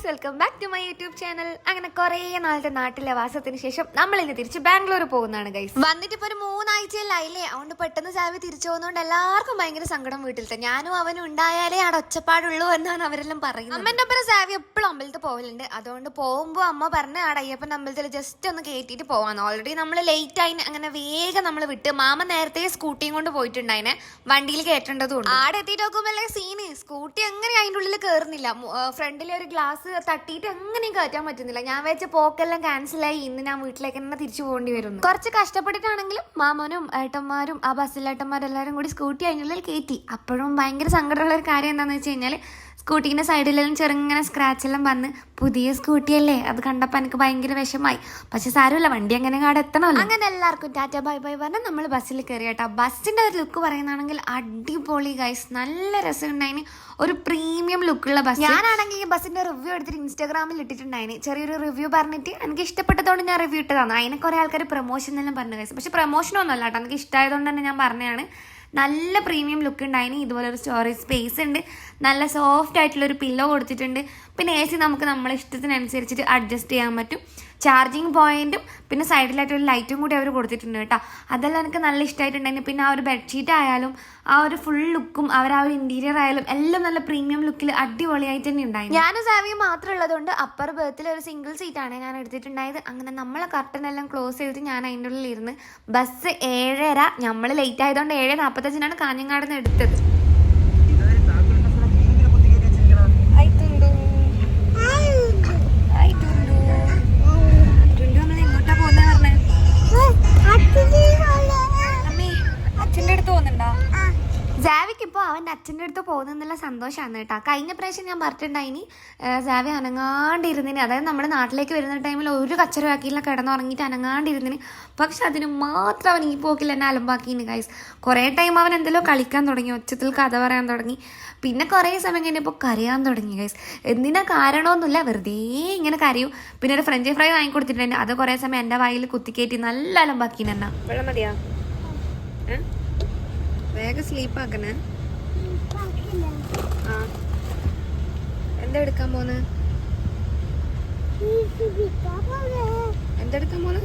Welcome back to my YouTube channel. അങ്ങനെ കുറേ നാളത്തെ നാട്ടിലെ വാസത്തിന് ശേഷം നമ്മൾ ഇന്ന് തിരിച്ച് ബാംഗ്ലൂർ പോകുന്നതാണ് ഗൈസ്. വന്നിട്ട് ഇപ്പോൾ ഒരു 3 ആഴ്ചയിലായില്ലേ. അതുകൊണ്ട് പെട്ടെന്ന് സാവി തിരിച്ചു പോകുന്നതുകൊണ്ട് എല്ലാവർക്കും ഭയങ്കര സങ്കടം. വീട്ടിലത്തെ ഞാനും അവനും ഉണ്ടായാലേ അവിടെ ഒച്ചപ്പാടുള്ളൂ എന്നാണ് അവരെല്ലാം പറയുന്നത്. അമ്മൻ്റെ ഒപ്പം സാവി എപ്പോഴും അമ്പലത്തിൽ പോകലുണ്ട്. അതുകൊണ്ട് പോകുമ്പോൾ അമ്മ പറഞ്ഞ അവിടെ അയ്യപ്പൻ അമ്പലത്തിൽ ജസ്റ്റ് ഒന്ന് കയറ്റിയിട്ട് പോകാമെന്ന്. ഓൾറെഡി നമ്മൾ ലേറ്റ് ആയി, അങ്ങനെ വേഗം നമ്മൾ വിട്ട്. മാമ നേരത്തെ സ്കൂട്ടിയും കൊണ്ട് പോയിട്ടുണ്ടായിനെ, വണ്ടിയിൽ കയറ്റേണ്ടതുകൊണ്ട്. ആടെ എത്തിയിട്ട് നോക്കുമ്പോൾ സീന് സ്കൂട്ടി എങ്ങനെ അതിൻ്റെ ഉള്ളിൽ കയറുന്നില്ല. ഫ്രണ്ടിലെ ഒരു ഗ്ലാസ് തട്ടിയിട്ട് എങ്ങനെയും കയറ്റാൻ പറ്റുന്നില്ല. ഞാൻ വെച്ച പോക്കെല്ലാം ക്യാൻസലായി. ഇന്ന് ഞാൻ വീട്ടിലേക്ക് തന്നെ തിരിച്ചു പോകേണ്ടി വരുന്നു. കുറച്ച് കഷ്ടപ്പെട്ടിട്ടാണെങ്കിലും മാമനും ഏട്ടന്മാരും ആ ബസ്സിലേട്ടന്മാരെല്ലാവരും കൂടി സ്കൂട്ടി അതിനുള്ളിൽ കയറ്റി. അപ്പോഴും ഭയങ്കര സങ്കടമുള്ള ഒരു കാര്യം എന്താണെന്ന് വെച്ച് കഴിഞ്ഞാൽ സ്കൂട്ടീൻ്റെ സൈഡിലെല്ലാം ചെറുങ്ങനെ സ്ക്രാച്ചെല്ലാം വന്ന്. പുതിയ സ്കൂട്ടിയല്ലേ, അത് കണ്ടപ്പോൾ എനിക്ക് ഭയങ്കര വിഷമായി. പക്ഷെ സാരമില്ല, വണ്ടി അങ്ങനെ അവിടെ എത്തണമല്ലോ. അങ്ങനെ എല്ലാവർക്കും ടാറ്റ ബൈ ബൈ പറഞ്ഞാൽ നമ്മൾ ബസ്സിൽ കയറി കേട്ടോ. ബസ്സിൻ്റെ ഒരു ലുക്ക് പറയുന്നതാണെങ്കിൽ അടിപൊളി ഗൈസ്, നല്ല രസമുണ്ടായിന്. ഒരു പ്രീമിയം ലുക്കുള്ള ബസ്. ഞാനാണെങ്കിൽ ഈ ബസ്സിൻ്റെ റിവ്യൂ എടുത്തിട്ട് ഇൻസ്റ്റാഗ്രാമിൽ ഇട്ടിട്ടുണ്ടായിന്. ചെറിയൊരു റിവ്യൂ പറഞ്ഞിട്ട് എനിക്ക് ഇഷ്ടപ്പെട്ടതുകൊണ്ട് ഞാൻ റിവ്യൂ ഇട്ടതാണ്. അതിനെ കുറേ ആൾക്കാർ പ്രൊമോഷൻ എല്ലാം പറഞ്ഞു ഗൈസ്. പക്ഷെ പ്രൊമോഷനൊന്നും അല്ല കേട്ടോ, എനിക്ക് ഇഷ്ടമായതുകൊണ്ട് തന്നെ ഞാൻ പറഞ്ഞതാണ്. നല്ല പ്രീമിയം ലുക്ക് ഉണ്ടായിന്. ഇതുപോലെ ഒരു സ്റ്റോറേജ് സ്പേസ് ഉണ്ട്, നല്ല സോഫ്റ്റ് ആയിട്ടുള്ളൊരു പില്ലോ കൊടുത്തിട്ടുണ്ട്. പിന്നെ AC നമുക്ക് നമ്മളെ ഇഷ്ടത്തിനനുസരിച്ചിട്ട് അഡ്ജസ്റ്റ് ചെയ്യാൻ പറ്റും. ചാർജിങ് പോയിന്റും പിന്നെ സൈഡിലായിട്ടൊരു ലൈറ്റും കൂടി അവർ കൊടുത്തിട്ടുണ്ട് കേട്ടോ. അതെല്ലാം എനിക്ക് നല്ല ഇഷ്ടമായിട്ടുണ്ടായിരുന്നു. പിന്നെ ആ ഒരു ബെഡ്ഷീറ്റ് ആയാലും ആ ഒരു ഫുൾ ലുക്കും അവർ ആ ഒരു ഇൻറ്റീരിയർ ആയാലും എല്ലാം നല്ല പ്രീമിയം ലുക്കിൽ അടിപൊളിയായിട്ട് തന്നെ ഉണ്ടായി. ഞാനും സാവിയും മാത്രം ഉള്ളതുകൊണ്ട് അപ്പർ ബർത്തിൽ ഒരു സിംഗിൾ സീറ്റാണ് ഞാൻ എടുത്തിട്ടുണ്ടായത്. അങ്ങനെ നമ്മളെ കർട്ടനെല്ലാം ക്ലോസ് ചെയ്തിട്ട് ഞാൻ അതിൻ്റെ ഉള്ളിൽ ഇരുന്ന്. ബസ് 7:30, നമ്മൾ ലേറ്റ് ആയതുകൊണ്ട് 7:45 കാഞ്ഞങ്ങാട് നിന്ന് എടുത്തത്. സാവിക്ക് ഇപ്പോൾ അവൻ്റെ അച്ഛൻ്റെ അടുത്ത് പോകുന്നതെന്നുള്ള സന്തോഷമാണ് കേട്ടോ. കഴിഞ്ഞ പ്രാവശ്യം ഞാൻ പറഞ്ഞിട്ടുണ്ടായിനി സാവി അനങ്ങാണ്ടിരുന്നിന്. അതായത് നമ്മുടെ നാട്ടിലേക്ക് വരുന്ന ടൈമിൽ ഒരു കച്ചറവാക്കിയില്ല, കിടന്നുറങ്ങിയിട്ട് അനങ്ങാണ്ടിരുന്നിന്. പക്ഷെ അതിന് മാത്രം അവൻ ഈ പോക്കിൽ എന്നെ അലമ്പാക്കിന് ഗൈസ്. കുറേ ടൈം അവൻ എന്തെല്ലോ കളിക്കാൻ തുടങ്ങി, ഒച്ചത്തിൽ കഥ പറയാൻ തുടങ്ങി. പിന്നെ കുറേ സമയം കഴിഞ്ഞപ്പോൾ കരയാൻ തുടങ്ങി ഗൈസ്. എന്തിനാ കാരണമൊന്നുമില്ല, വെറുതെ ഇങ്ങനെ കരയും. പിന്നെ ഒരു ഫ്രഞ്ച് ഫ്രൈ വാങ്ങിക്കൊടുത്തിട്ടുണ്ട്. അത് കുറേ സമയം എൻ്റെ വായിൽ കുത്തിക്കയറ്റി നല്ല അലമ്പാക്കിന് എന്നാ. വെള്ളം മതിയാ? വേഗം സ്ലീപ്പ് ആക്കണേ. ആ, എന്താ എടുക്കാൻ പോന്ന്? എന്തെടുക്കാൻ പോന്ന്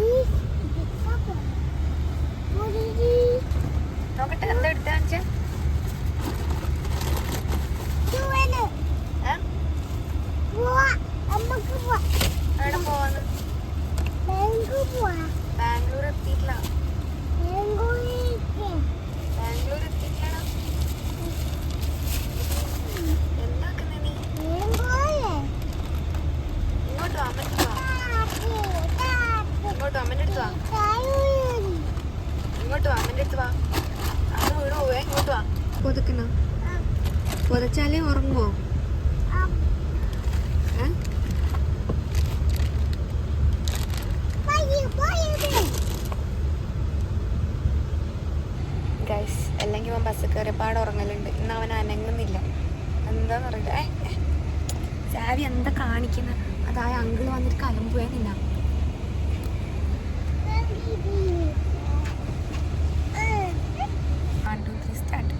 നോക്കട്ടെ. എന്താ എടുത്താന്ന് വെച്ചാ എവിടെ പോവാന്ന്? ബാംഗ്ലൂർ എത്തിയിട്ടില്ല. ബാംഗ്ലൂർ എത്തിയിട്ടില്ല. എന്താക്കുന്നേ നീ? ഇങ്ങോട്ട് വാ, അമ്മൻ്റെ അടുത്ത് വാ. ഇങ്ങോട്ട് വാ, അമ്മൻ്റെ അടുത്ത് വാ. ഇങ്ങോട്ട് വാ, അമ്മൻ്റെ അടുത്ത് വാ. അത് വീട് പോവേ. ഇങ്ങോട്ട് വാ. പൊതുക്കണോ? പൊതച്ചാലേ ഉറങ്ങുമോ? ഗൈസ്, അല്ലെങ്കിൽ അവൻ ബസ് കയറി പാടെ ഉറങ്ങലുണ്ട്. ഇന്ന് അവൻ അനങ്ങുന്നില്ല. എന്താന്ന് അറിയില്ല. സാവി എന്താ കാണിക്കുന്നത്? അതായ അങ്കിള് വന്നിട്ട് കലമ്പുവേ നിന്ന. സ്റ്റാർട്ട്.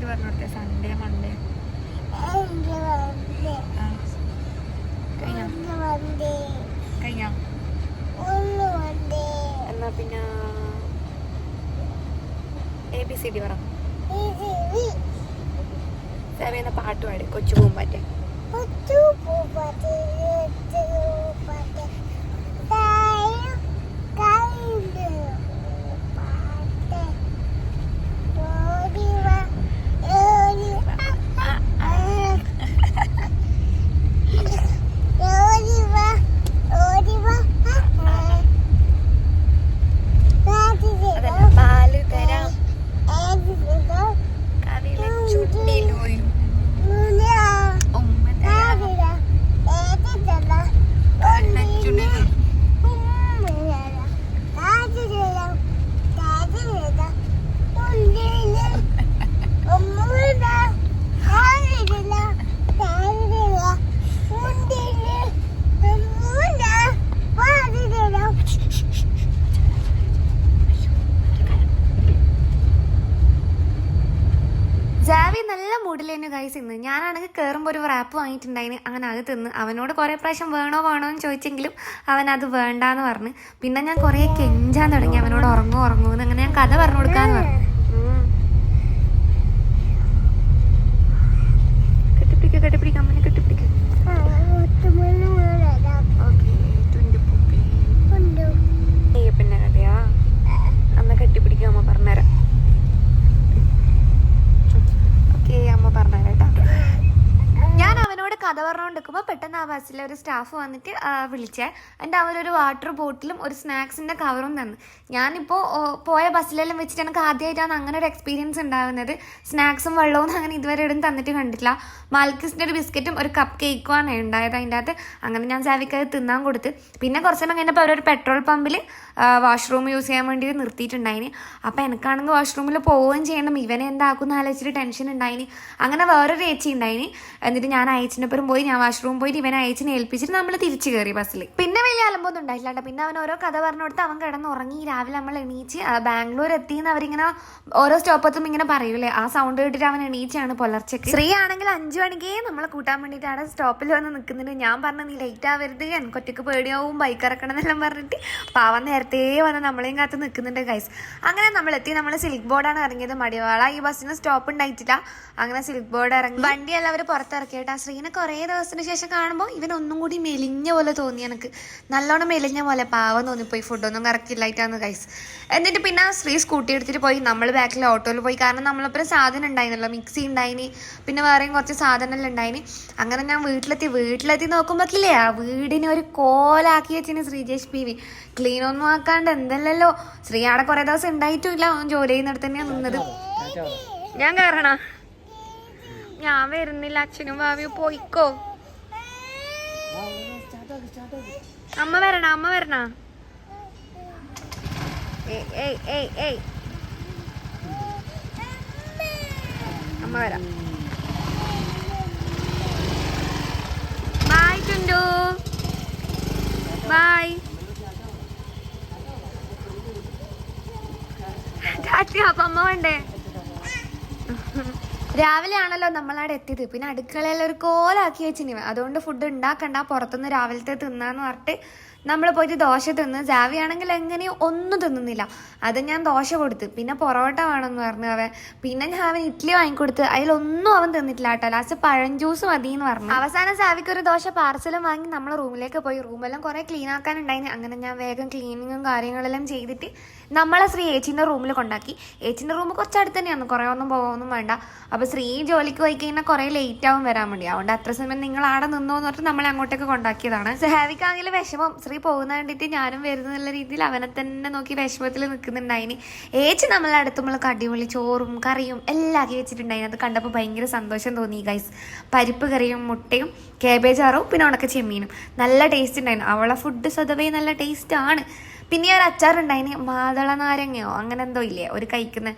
പറഞ്ഞോട്ടെ, സൺഡേ മൺഡേ കഴിഞ്ഞ എന്നാ പിന്നെ ABCD പറ. സേവന പാട്ട് പാടി. കൊച്ചു പൂമ്പാറ്റ. മൂഡിലേനു ഗൈസ് ഇന്ന്. ഞാനാണെങ്കിൽ കയറുമ്പോൾ ഒരു റാപ്പ് വാങ്ങിയിട്ടുണ്ടായിന്. അങ്ങനെ അത് തിന്ന് അവനോട് കുറേ പ്രാവശ്യം വേണോ എന്ന് ചോദിച്ചെങ്കിലും അവൻ അത് വേണ്ടാന്ന് പറഞ്ഞു. പിന്നെ ഞാൻ കുറേ കെഞ്ചാൻ തുടങ്ങി അവനോട് ഉറങ്ങൂന്ന്. അങ്ങനെ ഞാൻ കഥ പറഞ്ഞു കൊടുക്കാന്ന് പറഞ്ഞു. കെട്ടിപ്പിടിക്കാം അമ്മനെ കെട്ടിപ്പിടിക്കാം. പിന്നെ കഥയാ അമ്മ കെട്ടിപ്പിടിക്കാം. അമ്മ പറഞ്ഞുതരാം. ഓക്കെ അമ്മ പറഞ്ഞുതരാം കേട്ടോ. ഞാൻ അവനോട് കഥ പറഞ്ഞുകൊണ്ടിരിക്കുമ്പോൾ പെട്ടെന്ന് ആ ബസ്സിലെ ഒരു സ്റ്റാഫ് വന്നിട്ട് വിളിച്ചേ. എൻ്റെ അവരൊരു വാട്ടർ ബോട്ടിലും ഒരു സ്നാക്സിൻ്റെ കവറും തന്നു. ഞാനിപ്പോൾ പോയ ബസ്സിലെല്ലാം വെച്ചിട്ട് എനിക്ക് ആദ്യമായിട്ടാണ് അങ്ങനെ ഒരു എക്സ്പീരിയൻസ് ഉണ്ടാകുന്നത്. സ്നാക്സും വെള്ളവും അങ്ങനെ ഇതുവരെ ഇടും തന്നിട്ട് കണ്ടിട്ടില്ല. മാൽക്കിസിൻ്റെ ഒരു ബിസ്ക്കറ്റും ഒരു കപ്പ് കേക്കുമാണ് ഉണ്ടായത് അതിൻ്റെ അകത്ത്. അങ്ങനെ ഞാൻ സാവിക്കത് തിന്നാൻ കൊടുത്ത്. പിന്നെ കുറച്ച് നേരം കഴിഞ്ഞപ്പോൾ അവരൊരു പെട്രോൾ പമ്പിൽ വാഷ്റൂം യൂസ് ചെയ്യാൻ വേണ്ടി നിർത്തിയിട്ടുണ്ടായിന്. അപ്പോൾ എനിക്കാണെങ്കിൽ വാഷ്റൂമിൽ പോവുകയും ചെയ്യണം. ഇവനെ എന്താക്കുന്ന ആലോചിച്ചിട്ട് ടെൻഷൻ ഉണ്ടായിന്. അങ്ങനെ വേറൊരു ചേച്ചി ഉണ്ടായിന്. എന്നിട്ട് ഞാൻ അയച്ചിനൊപ്പം പോയി ഞാൻ വാഷ്റൂം പോയിട്ട് ഇവനെ അയച്ചിനെ ഏൽപ്പിച്ചിട്ട് നമ്മൾ തിരിച്ചു കയറി ബസ്സിൽ. പിന്നെ വലിയ അലമ്പൊന്നും ഉണ്ടായില്ല. പിന്നെ അവൻ ഓരോ കഥ പറഞ്ഞു കൊടുത്ത് അവൻ കിടന്നുറങ്ങി. രാവിലെ നമ്മൾ എണീച്ച് ബാംഗ്ലൂർ എത്തിയെന്ന് അവരിങ്ങനെ ഓരോ സ്റ്റോപ്പത്തും ഇങ്ങനെ പറയൂലേ, ആ സൗണ്ട് കേട്ടിട്ട് അവൻ എണീച്ചാണ് പുലർച്ചയ്ക്ക്. ശ്രീ ആണെങ്കിൽ 5 മണിക്കേ നമ്മളെ കൂട്ടാൻ വേണ്ടിയിട്ടാണ് സ്റ്റോപ്പിൽ വന്ന് നിൽക്കുന്നുണ്ട്. ഞാൻ പറഞ്ഞു നീ ലേറ്റ് ആവരുത്, എനിക്ക് ഒറ്റയ്ക്ക് പേടിയാവും, ബൈക്ക് ഇറക്കണം എന്നെല്ലാം പറഞ്ഞിട്ട് പാവൻ നേരത്തെ വന്ന് നമ്മളെയും കാത്ത് നിൽക്കുന്നുണ്ട് ഗൈസ്. അങ്ങനെ നമ്മളെത്തി. നമ്മൾ സിൽക്ക് ബോർഡാണ് ഇറങ്ങിയത്. മടിവാള ഈ ബസ്സിന് സ്റ്റോപ്പ് ഉണ്ടായിട്ടില്ല. അങ്ങനെ സിൽക്ക് ബോർഡ് ഇറങ്ങി വണ്ടിയെല്ലാം അവർ പുറത്തിറക്കിയിട്ട് ആ ശ്രീനെ കുറേ ദിവസത്തിന് ശേഷം കാണുമ്പോൾ ഇവനൊന്നും കൂടി മെലിഞ്ഞ പോലെ തോന്നി. എനിക്ക് നല്ലോണം മെലിഞ്ഞ പോലെ പാവം തോന്നിപ്പോയി. ഫുഡൊന്നും കറക്റ്റില്ലായിട്ടാണ് ഗൈസ്. എന്നിട്ട് പിന്നെ ശ്രീ സ്കൂട്ടി എടുത്തിട്ട് പോയി. നമ്മൾ ബാക്കിൽ ഓട്ടോയിൽ പോയി. കാരണം നമ്മളൊപ്പം സാധനം ഉണ്ടായിരുന്നല്ലോ, മിക്സി ഉണ്ടായിന്, പിന്നെ വേറെയും കുറച്ച് സാധനമെല്ലാം ഉണ്ടായിന്. അങ്ങനെ ഞാൻ വീട്ടിലെത്തി നോക്കുമ്പോഴേക്കില്ലേ ആ വീടിനെ ഒരു കോലാക്കി വെച്ചിന് ശ്രീജേഷ് PV. ക്ലീനൊന്നും ആക്കാണ്ട് എന്തല്ലല്ലോ. ശ്രീ അവിടെ കുറേ ദിവസം ഉണ്ടായിട്ടുമില്ല. അവൻ ജോലി ചെയ്യുന്നിടത്ത് തന്നെയാണ് നിന്നത്. ഞാൻ കയറണ? ഞാൻ വരുന്നില്ല, അച്ഛനും ഭാവിയും പോയിക്കോ. അമ്മ വരണ അമ്മ വരാം. ബൈ ചുണ്ടു, ബൈ. അപ്പൊ അമ്മ വേണ്ടേ? രാവിലെ ആണല്ലോ നമ്മളവിടെ എത്തിയത്. പിന്നെ അടുക്കളയിൽ ഒരു കോലാക്കി വെച്ചിന്. അതുകൊണ്ട് ഫുഡ് ഉണ്ടാക്കണ്ട, പുറത്തുനിന്ന് രാവിലത്തെ തിന്നാന്ന് പറഞ്ഞിട്ട് നമ്മൾ പോയിട്ട് ദോശ തിന്ന്. ജാവി ആണെങ്കിൽ എങ്ങനെയും ഒന്നും തിന്നുന്നില്ല. അത് ഞാൻ ദോശ കൊടുത്ത്. പിന്നെ പൊറോട്ട വേണമെന്ന് പറഞ്ഞു അവൻ. പിന്നെ ഞാൻ അവൻ ഇഡ്ഡലി വാങ്ങിക്കൊടുത്ത്. അതിലൊന്നും അവൻ തിന്നിട്ടില്ല കേട്ടോ. ലാസ്റ്റ് പഴം ജ്യൂസ് മതി എന്ന് പറഞ്ഞു. അവസാനം സാവിക്ക് ഒരു ദോശ പാർസലും വാങ്ങി നമ്മൾ റൂമിലേക്ക് പോയി. റൂമെല്ലാം കുറേ ക്ലീൻ ആക്കാനുണ്ടായിന്. അങ്ങനെ ഞാൻ വേഗം ക്ലീനിങ്ങും കാര്യങ്ങളെല്ലാം ചെയ്തിട്ട് നമ്മളെ ശ്രീ ഏച്ചിൻ്റെ റൂമിൽ കൊണ്ടാക്കി. ഏച്ചിൻ്റെ റൂം കുറച്ച് അടുത്ത് തന്നെയാണ്, കുറേ ഒന്നും പോകാനൊന്നും വേണ്ട. അപ്പോൾ ശ്രീ ജോലിക്ക് പോയി കഴിഞ്ഞാൽ കുറേ ലേറ്റ് ആവും വരാൻ വേണ്ടി. അതുകൊണ്ട് അത്ര സമയം നിങ്ങൾ ആടെ നിന്നോ എന്ന് പറഞ്ഞിട്ട് നമ്മളെ അങ്ങോട്ടേക്ക് കൊണ്ടാക്കിയതാണ്. സാവിക്കാണെങ്കിൽ വിഷമം. ശ്രീ പോകുന്ന കണ്ടിട്ട് ഞാനും വരുന്നുള്ള രീതിയിൽ അവനെ തന്നെ നോക്കി വിഷമത്തിൽ നിൽക്കുന്നുണ്ടായിന്. ഏച്ചി നമ്മളെ അടുത്തുമ്പോൾ അടിപൊളി ചോറും കറിയും എല്ലാം ആക്കി വെച്ചിട്ടുണ്ടായിന്. അത് കണ്ടപ്പോൾ ഭയങ്കര സന്തോഷം തോന്നി ഗൈസ്. പരിപ്പ് കറിയും മുട്ടയും കേബേജ് ആറും പിന്നെ ഉണക്ക ചെമ്മീനും നല്ല ടേസ്റ്റ് ഉണ്ടായിരുന്നു. അവളെ ഫുഡ് സ്വതവേ നല്ല ടേസ്റ്റാണ്. പിന്നെ ഒരു അച്ചാറുണ്ടായിന്, മാതള നാരങ്ങയോ അങ്ങനെ എന്തോ ഇല്ലേ ഒരു കഴിക്കുന്ന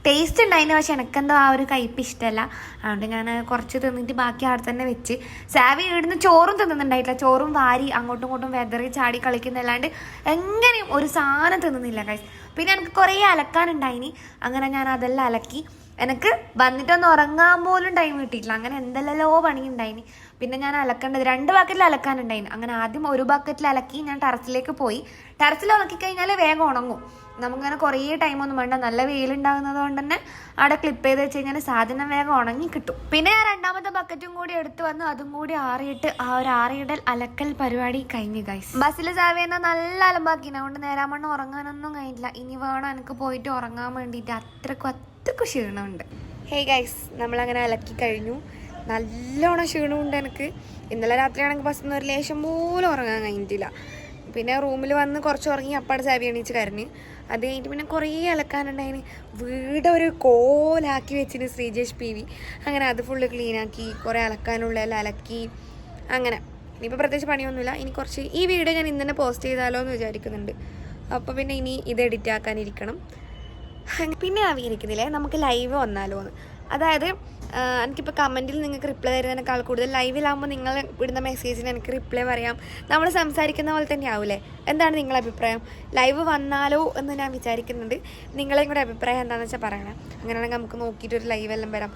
ടേസ്റ്റ് ഉണ്ടായിന്. പക്ഷെ എനിക്കെന്തോ ആ ഒരു കയ്പ്പ് ഇഷ്ടമല്ല. അതുകൊണ്ട് ഞാൻ കുറച്ച് തിന്നിട്ട് ബാക്കി അവിടെ തന്നെ വെച്ച്. സാവി ഇവിടുന്ന് ചോറും തിന്നുന്നുണ്ടായിട്ടില്ല. ചോറും വാരി അങ്ങോട്ടും ഇങ്ങോട്ടും വെതറി ചാടി കളിക്കുന്നല്ലാണ്ട് എങ്ങനെയും ഒരു സാധനം തിന്നുന്നില്ല ഗൈസ്. പിന്നെ എനിക്ക് കുറേ അലക്കാനുണ്ടായിന്. അങ്ങനെ ഞാൻ അതെല്ലാം അലക്കി. എനിക്ക് വന്നിട്ടൊന്ന് ഉറങ്ങാൻ പോലും ടൈം കിട്ടിയിട്ടില്ല. അങ്ങനെ എന്തെല്ലോ പണി ഉണ്ടായിന്. പിന്നെ ഞാൻ അലക്കേണ്ടത് 2 ബക്കറ്റിൽ അലക്കാനുണ്ടായിന്. അങ്ങനെ ആദ്യം 1 ബക്കറ്റിൽ അലക്കി ഞാൻ ടെറസിലേക്ക് പോയി. ടെറസിൽ ഉണക്കി കഴിഞ്ഞാൽ വേഗം ഉണങ്ങും. നമുക്കങ്ങനെ കുറേ ടൈമൊന്നും വേണ്ട. നല്ല വെയിലുണ്ടാകുന്നത് കൊണ്ട് തന്നെ അവിടെ ക്ലിപ്പ് ചെയ്ത് വെച്ച് കഴിഞ്ഞാൽ സാധനം വേഗം ഉണങ്ങി കിട്ടും. പിന്നെ ഞാൻ 2ാമത്തെ ബക്കറ്റും കൂടി എടുത്ത് വന്ന് അതും കൂടി ആറിയിട്ട് ആ ഒരു ആറിയിടൽ അലക്കൽ പരിപാടി കഴിഞ്ഞു ഗൈസ്. ബസ്സിൽ സാവിയെന്നാൽ നല്ല അലമ്പാക്കിന്. അതുകൊണ്ട് നേരാമണ്ണം ഉറങ്ങാനൊന്നും കഴിഞ്ഞില്ല. ഇനി വേണം എനിക്ക് പോയിട്ട് ഉറങ്ങാൻ വേണ്ടിയിട്ട്. അത്രക്കും ക്ഷീണമുണ്ട്. ഹേയ് ഗൈസ്, നമ്മളങ്ങനെ അലക്കി കഴിഞ്ഞു. നല്ലോണം ക്ഷീണമുണ്ട് എനിക്ക്. ഇന്നലെ രാത്രിയാണെങ്കിൽ ബസ്സിൽ ഒരു ലേശം പോലും ഉറങ്ങാൻ കഴിഞ്ഞിട്ടില്ല. പിന്നെ റൂമിൽ വന്ന് കുറച്ച് ഉറങ്ങി. അപ്പാടെ സാവി എണീച്ച് കരഞ്ഞ്. അത് കഴിഞ്ഞിട്ട് പിന്നെ കുറേ അലക്കാനുണ്ടായിന്. വീട് ഒരു കോലാക്കി വെച്ചിന് ശ്രീജേഷ് PV. അങ്ങനെ അത് ഫുള്ള് ക്ലീനാക്കി. കുറേ അലക്കാനുള്ളതെല്ലാം അലക്കി. അങ്ങനെ ഇനിയിപ്പോൾ പ്രത്യേകിച്ച് പണിയൊന്നുമില്ല. ഇനി കുറച്ച് ഈ വീഡിയോ ഞാൻ ഇന്ന് തന്നെ പോസ്റ്റ് ചെയ്താലോ എന്ന് വിചാരിക്കുന്നുണ്ട്. അപ്പോൾ പിന്നെ ഇനി ഇത് എഡിറ്റ് ആക്കാനിരിക്കണം. പിന്നെ ആവിയിരിക്കുന്നില്ലേ നമുക്ക് ലൈവ് വന്നാലോ എന്ന്. അതായത് എനിക്കിപ്പോൾ കമൻറ്റിൽ നിങ്ങൾക്ക് റിപ്ലൈ തരുന്നതിനേക്കാൾ കൂടുതൽ ലൈവിലാകുമ്പോൾ നിങ്ങൾ വിടുന്ന മെസ്സേജിന് എനിക്ക് റിപ്ലൈ പറയാം. നമ്മൾ സംസാരിക്കുന്ന പോലെ തന്നെ ആവില്ലേ? എന്താണ് നിങ്ങളുടെ അഭിപ്രായം? ലൈവ് വന്നാലോ എന്ന് ഞാൻ വിചാരിക്കുന്നുണ്ട്. നിങ്ങളെയും കൂടെ അഭിപ്രായം എന്താണെന്ന് വെച്ചാൽ പറയണം. അങ്ങനെയാണെങ്കിൽ നമുക്ക് നോക്കിയിട്ടൊരു ലൈവ് എല്ലാം വരാം.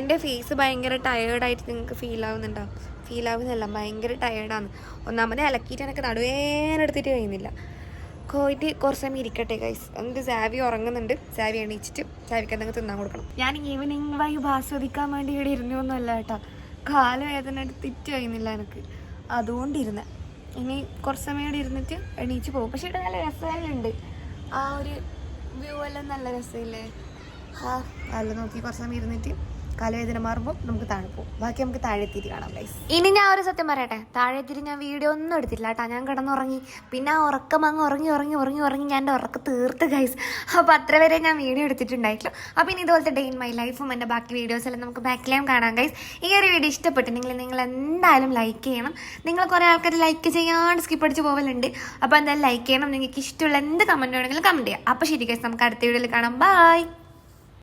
എൻ്റെ ഫേസ് ഭയങ്കര ടയേർഡായിട്ട് നിങ്ങൾക്ക് ഫീലാവുന്നുണ്ടാവും. ഫീലാവുന്നില്ല, ഭയങ്കര ടയേർഡാണ്. ഒന്നാമത് അലക്കിയിട്ട് എനിക്ക് നടുവേനെടുത്തിട്ട് കഴിയുന്നില്ല. പോയിട്ട് കുറച്ച് സമയം ഇരിക്കട്ടെ ഗൈസ്. എന്നിട്ട് സാവി ഉറങ്ങുന്നുണ്ട്. സാവി എണീച്ചിട്ട് സാവിക്ക് എന്തെങ്കിലും തിന്നാൻ കൊടുക്കണം. ഞാൻ ഈവനിങ് വൈബ് ആസ്വദിക്കാൻ വേണ്ടി ഇവിടെ ഇരുന്നൊന്നുമല്ല കേട്ടോ. കാലുവേദന എടുത്തിട്ട് കഴിയുന്നില്ല എനിക്ക്, അതുകൊണ്ടിരുന്നത്. ഇനി കുറച്ച് സമയം ഇവിടെ ഇരുന്നിട്ട് എണീച്ച് പോകും. പക്ഷേ ഇവിടെ നല്ല രസമെല്ലാം ആ ഒരു വ്യൂ എല്ലാം നല്ല രസമില്ലേ? അല്ല നോക്കി കുറച്ച് സമയം ഇരുന്നിട്ട് കാലുവേദന മാറുമ്പോൾ നമുക്ക് താഴെ പോകും. ബാക്കി നമുക്ക് താഴെ എത്തിയിട്ട് കാണാം ഗൈസ്. ഇനി ഞാൻ ഒരു സത്യം പറയട്ടെ, താഴെ എത്തിയിട്ട് ഞാൻ വീഡിയോ ഒന്നും എടുത്തില്ല കേട്ടോ. ഞാൻ കിടന്നുറങ്ങി. പിന്നെ ആ ഉറക്കം അങ്ങ് ഉറങ്ങി ഞാൻ എൻ്റെ ഉറക്കം തീർത്ത് ഗൈസ്. അപ്പോൾ അത്ര വരെ ഞാൻ വീഡിയോ എടുത്തിട്ടുണ്ടായിട്ടില്ല. അപ്പോൾ ഇനി ഇതുപോലത്തെ ഡേ ഇൻ മൈ ലൈഫും എൻ്റെ ബാക്കി വീഡിയോസെല്ലാം നമുക്ക് ബാക്കിലേയും കാണാം ഗൈസ്. ഈ ഒരു വീഡിയോ ഇഷ്ടപ്പെട്ടിട്ടുണ്ടെങ്കിൽ നിങ്ങൾ എന്തായാലും ലൈക്ക് ചെയ്യണം. നിങ്ങൾ കുറേ ആൾക്കാർ ലൈക്ക് ചെയ്യാണ്ട് സ്കിപ്പ് അടിച്ച് പോകലുണ്ട്. അപ്പോൾ എന്തായാലും ലൈക്ക് ചെയ്യണം. നിങ്ങൾക്ക് ഇഷ്ടമുള്ള എന്ത് കമൻറ്റ് വേണമെങ്കിലും കമൻറ്റ് ചെയ്യാം. അപ്പോൾ ശരി ഗൈസ്, നമുക്ക് അടുത്ത വീഡിയോയിൽ കാണാം. ബൈ.